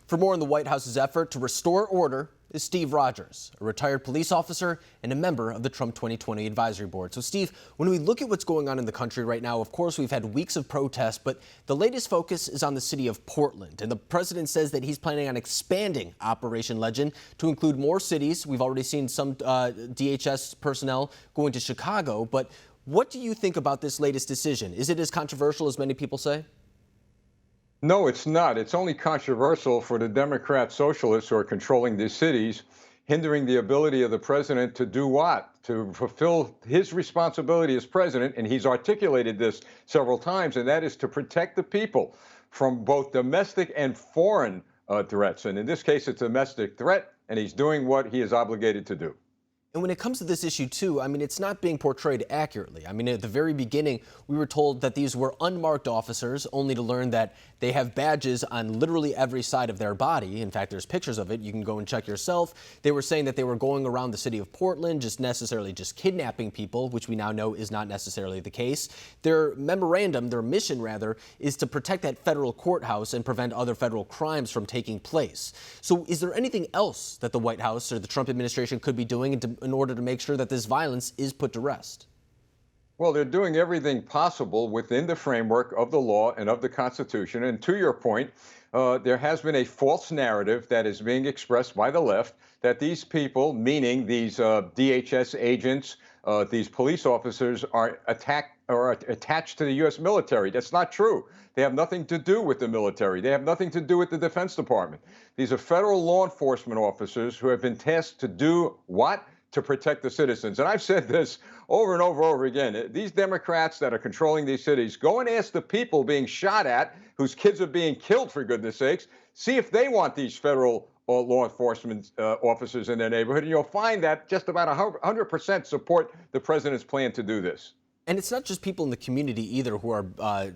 For more on the White House's effort to restore order is Steve Rogers, a retired police officer and a member of the Trump 2020 Advisory Board. So, Steve, when we look at what's going on in the country right now, of course, we've had weeks of protests, but the latest focus is on the city of Portland. And the president says that he's planning on expanding Operation Legend to include more cities. We've already seen some DHS personnel going to Chicago. But what do you think about this latest decision? Is it as controversial as many people say? No, it's not. It's only controversial for the Democrat socialists who are controlling these cities, hindering the ability of the president to do what? To fulfill his responsibility as president, and he's articulated this several times, and that is to protect the people from both domestic and foreign threats. And in this case, it's a domestic threat, and he's doing what he is obligated to do. And when it comes to this issue, too, I mean, it's not being portrayed accurately. I mean, at the very beginning, we were told that these were unmarked officers, only to learn that they have badges on literally every side of their body. In fact, there's pictures of it. You can go and check yourself. They were saying that they were going around the city of Portland, just kidnapping people, which we now know is not necessarily the case. Their mission, is to protect that federal courthouse and prevent other federal crimes from taking place. So is there anything else that the White House or the Trump administration could be doing in order to make sure that this violence is put to rest? Well, they're doing everything possible within the framework of the law and of the Constitution. And to your point, there has been a false narrative that is being expressed by the left that these people, meaning these DHS agents, these police officers, are attached to the U.S. military. That's not true. They have nothing to do with the military. They have nothing to do with the Defense Department. These are federal law enforcement officers who have been tasked to do what? To protect the citizens. And I've said this over and over again. These Democrats that are controlling these cities, go and ask the people being shot at, whose kids are being killed, for goodness sakes, see if they want these federal law enforcement officers in their neighborhood. And you'll find that just about 100% support the president's plan to do this. And it's not just people in the community either who are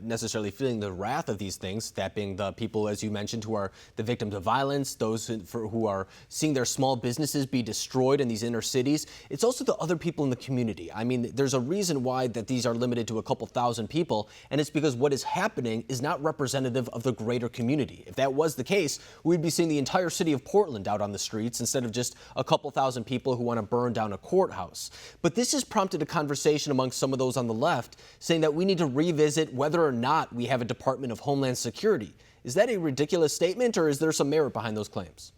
necessarily feeling the wrath of these things, that being the people, as you mentioned, who are the victims of violence, those who are seeing their small businesses be destroyed in these inner cities. It's also the other people in the community. I mean, there's a reason why that these are limited to a couple thousand people, and it's because what is happening is not representative of the greater community. If that was the case, we'd be seeing the entire city of Portland out on the streets instead of just a couple thousand people who want to burn down a courthouse. But this has prompted a conversation among some of those on the left, saying that we need to revisit whether or not we have a Department of Homeland Security. Is that a ridiculous statement, or is there some merit behind those claims?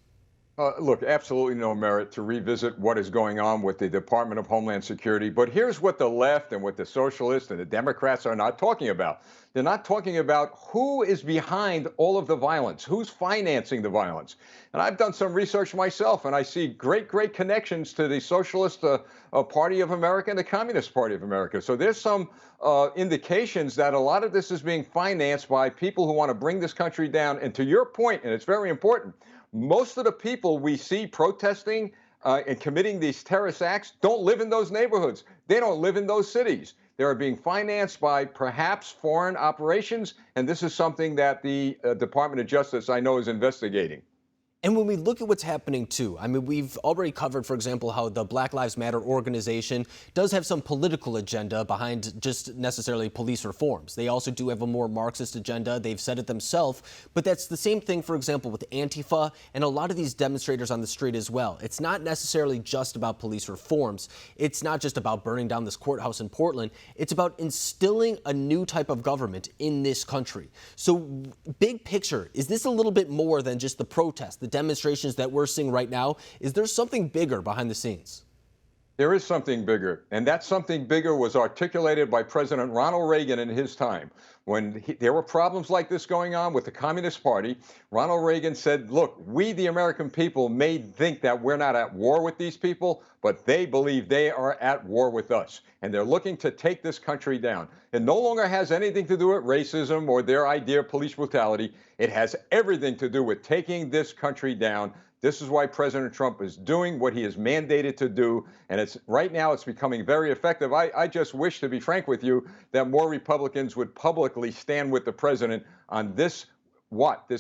Look, absolutely no merit to revisit what is going on with the Department of Homeland Security. But here's what the left and what the socialists and the Democrats are not talking about. They're not talking about who is behind all of the violence, who's financing the violence. And I've done some research myself, and I see great connections to the Socialist Party of America and the Communist Party of America. So there's some indications that a lot of this is being financed by people who want to bring this country down. And to your point, and it's very important, most of the people we see protesting and committing these terrorist acts don't live in those neighborhoods. They don't live in those cities. They are being financed by perhaps foreign operations, and this is something that the Department of Justice, I know, is investigating. And when we look at what's happening, too, I mean, we've already covered, for example, how the Black Lives Matter organization does have some political agenda behind just necessarily police reforms. They also do have a more Marxist agenda. They've said it themselves. But that's the same thing, for example, with Antifa and a lot of these demonstrators on the street as well. It's not necessarily just about police reforms. It's not just about burning down this courthouse in Portland. It's about instilling a new type of government in this country. So big picture, is this a little bit more than just the protest, the demonstrations that we're seeing right now? Is there something bigger behind the scenes? There is something bigger, and that something bigger was articulated by President Ronald Reagan in his time. When there were problems like this going on with the Communist Party, Ronald Reagan said, look, we, the American people, may think that we're not at war with these people, but they believe they are at war with us, and they're looking to take this country down. It no longer has anything to do with racism or their idea of police brutality. It has everything to do with taking this country down. This is why President Trump is doing what he is mandated to do, and right now it's becoming very effective. I just wish, to be frank with you, that more Republicans would publicly stand with the president on this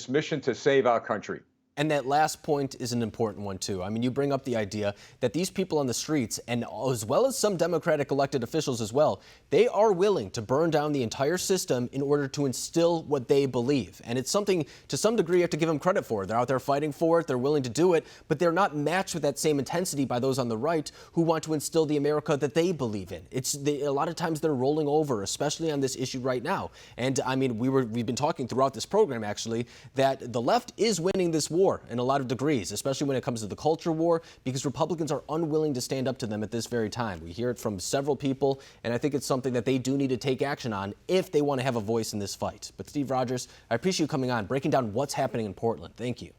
mission to save our country. And that last point is an important one, too. I mean, you bring up the idea that these people on the streets, and as well as some Democratic elected officials as well, they are willing to burn down the entire system in order to instill what they believe. And it's something, to some degree, you have to give them credit for. They're out there fighting for it. They're willing to do it. But they're not matched with that same intensity by those on the right who want to instill the America that they believe in. A lot of times they're rolling over, especially on this issue right now. And, I mean, we've been talking throughout this program, actually, that the left is winning this war in a lot of degrees, especially when it comes to the culture war, because Republicans are unwilling to stand up to them at this very time. We hear it from several people, and I think it's something that they do need to take action on if they want to have a voice in this fight. But Steve Rogers, I appreciate you coming on, breaking down what's happening in Portland. Thank you.